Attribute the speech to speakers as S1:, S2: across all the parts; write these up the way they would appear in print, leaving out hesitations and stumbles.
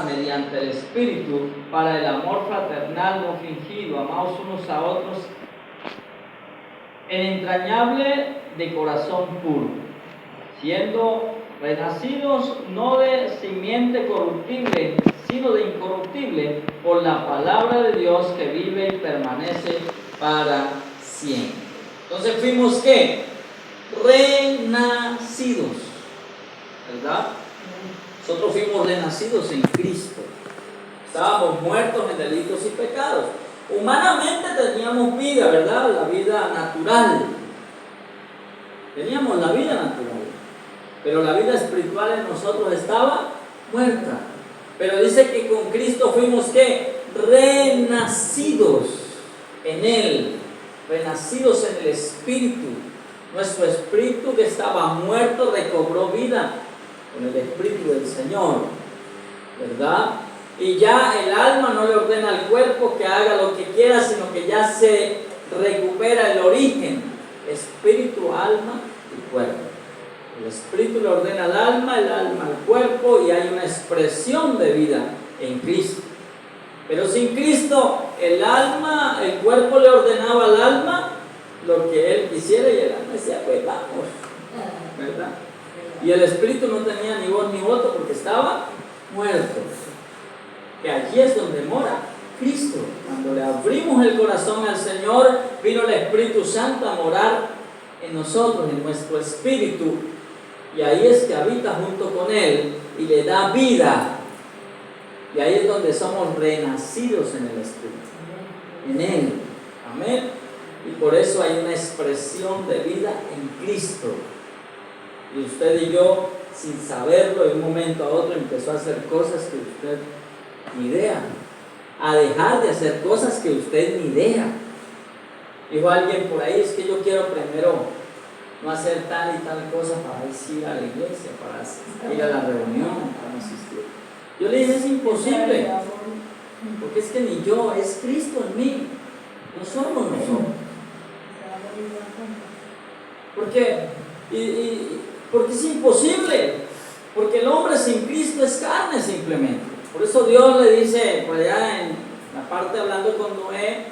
S1: mediante el Espíritu para el amor fraternal no fingido, amados unos a otros en entrañable de corazón puro, siendo renacidos no de simiente corruptible, sino de incorruptible, por la palabra de Dios que vive y permanece para siempre. Entonces fuimos ¿qué? Renacidos, ¿verdad? Nosotros fuimos renacidos en Cristo. Estábamos muertos en delitos y pecados. Humanamente teníamos vida, ¿verdad? La vida natural. Teníamos la vida natural. Pero la vida espiritual en nosotros estaba muerta. Pero dice que con Cristo fuimos ¿qué? Renacidos en Él. Renacidos en el Espíritu. Nuestro espíritu que estaba muerto recobró vida con el Espíritu del Señor, ¿verdad? Y ya el alma no le ordena al cuerpo que haga lo que quiera, sino que ya se recupera el origen, espíritu, alma y cuerpo. El espíritu le ordena al alma, el alma al cuerpo, y hay una expresión de vida en Cristo. Pero sin Cristo, el alma, el cuerpo le ordenaba al alma lo que él quisiera y el alma decía, pues vamos, ¿verdad? Y el espíritu no tenía ni voz ni voto porque estaba muerto. Que allí es donde mora Cristo. Cuando le abrimos el corazón al Señor, vino el Espíritu Santo a morar en nosotros, en nuestro espíritu. Y ahí es que habita junto con Él y le da vida. Y ahí es donde somos renacidos en el Espíritu, en Él. Amén. Y por eso hay una expresión de vida en Cristo. Y usted y yo, sin saberlo, de un momento a otro empezó a hacer cosas que usted ni idea. A dejar de hacer cosas que usted ni idea. Dijo alguien por ahí, es que yo quiero primero no hacer tal y tal cosa para ir a la iglesia, para ir a la reunión, para asistir. Yo le dije, es imposible. Porque es que ni yo, es Cristo en mí. No somos nosotros. ¿Por qué? Porque es imposible, porque el hombre sin Cristo es carne simplemente. Por eso Dios le dice, por allá en la parte hablando con Noé,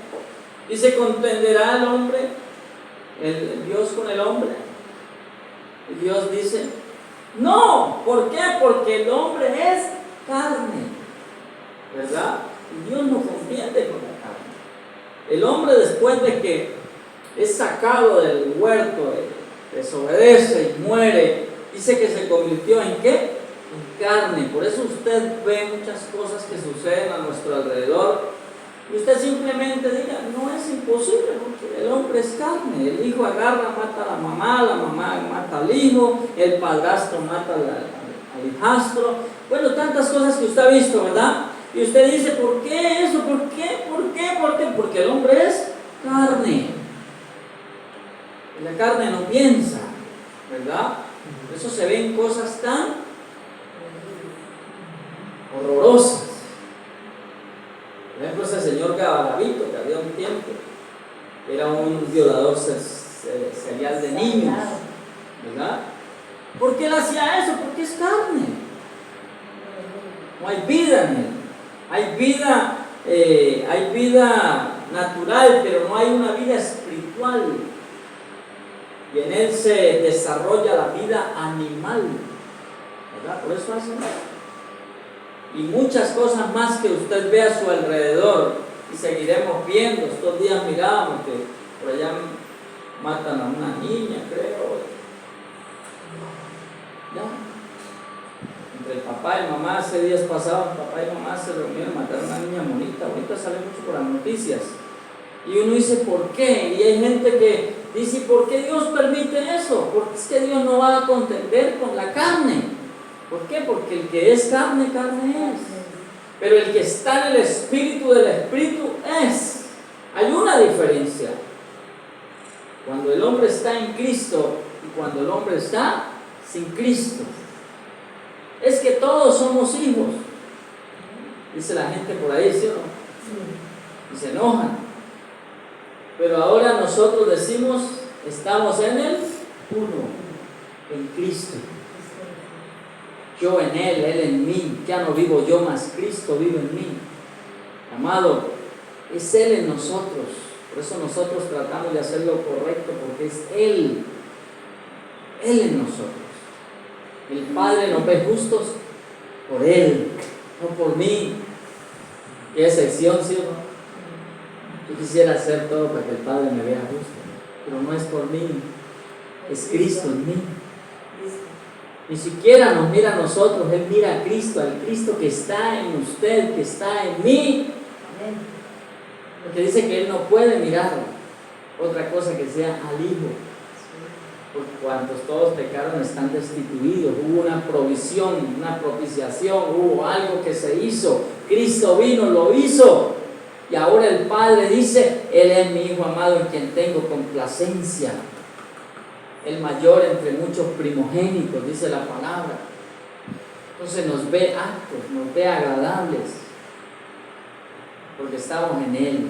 S1: dice, ¿contenderá el hombre, el Dios con el hombre? Y Dios dice, no, ¿por qué? Porque el hombre es carne, ¿verdad? Y Dios no contiende con la carne. El hombre después de que es sacado del huerto, desobedece y muere, dice que se convirtió en ¿qué? En carne. Por eso usted ve muchas cosas que suceden a nuestro alrededor y usted simplemente diga, no es imposible, porque el hombre es carne. El hijo agarra, mata a la mamá mata al hijo, el padrastro mata al hijastro. Bueno, tantas cosas que usted ha visto, ¿verdad? Y usted dice, ¿por qué eso? ¿Por qué? Porque el hombre es carne. La carne no piensa, ¿verdad? Por eso se ven cosas tan horrorosas. Por ejemplo, ese señor Gabalavito, que había un tiempo, era un violador serial de niños, ¿verdad? ¿Por qué él hacía eso? Porque es carne. No hay vida en él. Hay vida natural, pero no hay una vida espiritual. Y en él se desarrolla la vida animal, ¿verdad? Por eso hace eso. Y muchas cosas más que usted ve a su alrededor, y seguiremos viendo. Estos días mirábamos que por allá matan a una niña, creo. Ya. Entre el papá y mamá, hace días pasados, papá y mamá se reunieron a matar a una niña bonita. Ahorita sale mucho por las noticias. Y uno dice, ¿por qué? Y hay gente que dice, ¿por qué Dios permite eso? Porque es que Dios no va a contender con la carne. ¿Por qué? Porque el que es carne, carne es. Pero el que está en el espíritu del espíritu es. Hay una diferencia. Cuando el hombre está en Cristo y cuando el hombre está sin Cristo. Es que todos somos hijos. Dice la gente por ahí, ¿sí o no? Y se enojan. Pero ahora nosotros decimos, estamos en el uno, en Cristo. yo en Él en mí. Ya no vivo yo, mas Cristo vive en mí. Amado, es Él en nosotros. Por eso nosotros tratamos de hacer lo correcto, porque es Él en nosotros. El Padre nos ve justos por Él, no por mí. Qué excepción, ¿sí o no? Yo quisiera hacer todo para que el Padre me vea justo, pero no es por mí, es Cristo en mí. Ni siquiera nos mira a nosotros, Él mira a Cristo, al Cristo que está en usted, que está en mí. Porque dice que Él no puede mirar otra cosa que sea al Hijo. Por cuantos todos pecaron están destituidos. Hubo una provisión, una propiciación, hubo algo que se hizo. Cristo vino, lo hizo. Y ahora el Padre dice, Él es mi Hijo amado en quien tengo complacencia. El mayor entre muchos primogénitos, dice la palabra. Entonces nos ve aptos, nos ve agradables, porque estamos en Él,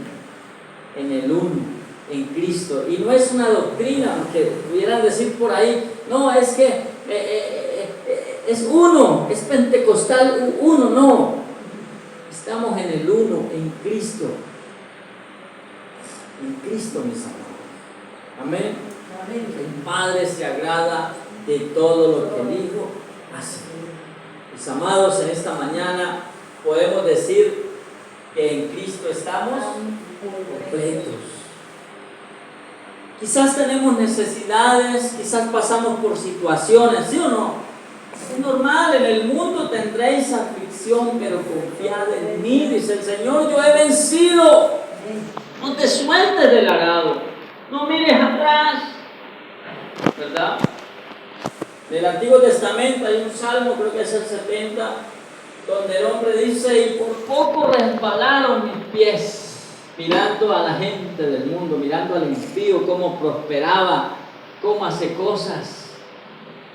S1: en el uno, en Cristo. Y no es una doctrina, aunque pudieran decir por ahí, no, es que es uno, es pentecostal uno, no. Estamos en el uno, en Cristo. En Cristo, mis amados. Amén. El Padre se agrada de todo lo que el Hijo hace. Mis amados, en esta mañana podemos decir que en Cristo estamos completos. Quizás tenemos necesidades, quizás pasamos por situaciones, ¿sí o no? Es normal, en el mundo tendréis aflicción, pero confiad en mí, dice el Señor, yo he vencido. No te sueltes del arado, no mires atrás, ¿verdad? Del Antiguo Testamento hay un salmo, creo que es el 70, donde el hombre dice, y por poco resbalaron mis pies, mirando a la gente del mundo, mirando al impío, cómo prosperaba, cómo hace cosas.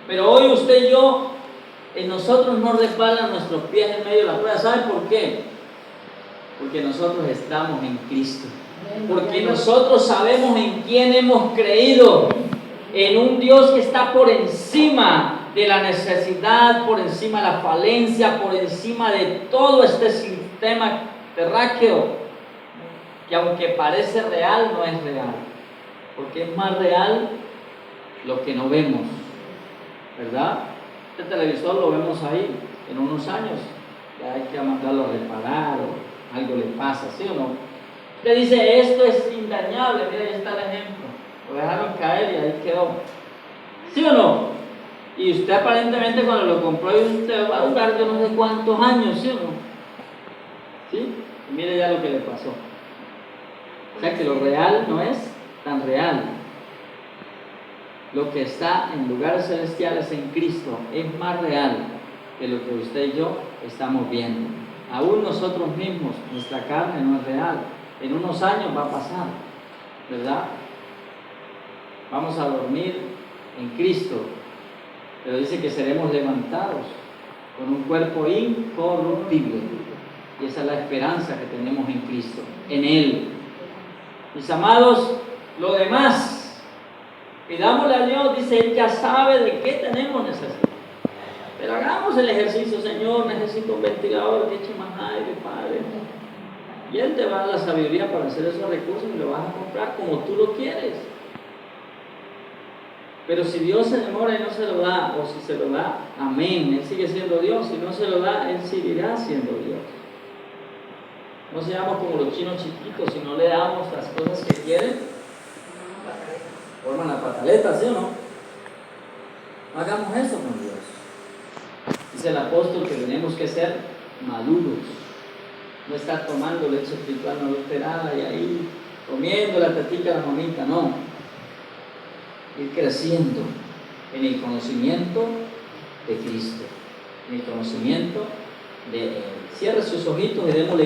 S1: Pero hoy usted y yo, en nosotros no resbalan nuestros pies en medio de la prueba. ¿Sabe por qué? Porque nosotros estamos en Cristo. Porque nosotros sabemos en quién hemos creído. En un Dios que está por encima de la necesidad, por encima de la falencia, por encima de todo este sistema terráqueo, que aunque parece real, no es real, porque es más real lo que no vemos, ¿verdad? Este televisor lo vemos ahí, en unos años ya hay que mandarlo a reparar o algo le pasa, ¿sí o no? Usted dice, esto es indañable, mira, ahí está el ejemplo, lo dejaron caer y ahí quedó, ¿sí o no? Y usted aparentemente cuando lo compró, usted va a durar yo no sé cuántos años, ¿sí o no? ¿Sí? Y mire ya lo que le pasó. O sea que lo real no es tan real. Lo que está en lugares celestiales en Cristo es más real que lo que usted y yo estamos viendo. Aún nosotros mismos, nuestra carne no es real. En unos años va a pasar, ¿verdad? Vamos a dormir en Cristo, pero dice que seremos levantados con un cuerpo incorruptible. Y esa es la esperanza que tenemos en Cristo, en Él. Mis amados, lo demás, pidámosle a Dios, dice, Él ya sabe de qué tenemos necesidad. Pero hagamos el ejercicio, Señor, necesito un ventilador que eche más aire, Padre. Y Él te va a dar la sabiduría para hacer esos recursos y lo vas a comprar como tú lo quieres. Pero si Dios se demora y no se lo da, o si se lo da, amén, Él sigue siendo Dios. Si no se lo da, Él seguirá siendo Dios. No seamos como los chinos chiquitos, si no le damos las cosas que quieren, forman la pataleta, ¿sí o no? No hagamos eso con Dios. Dice el apóstol que tenemos que ser maduros, no estar tomando leche espiritual no adulterada y ahí comiendo la tetica de la mamita, no. Ir creciendo en el conocimiento de Cristo, en el conocimiento de Él. Cierre sus ojitos y démosle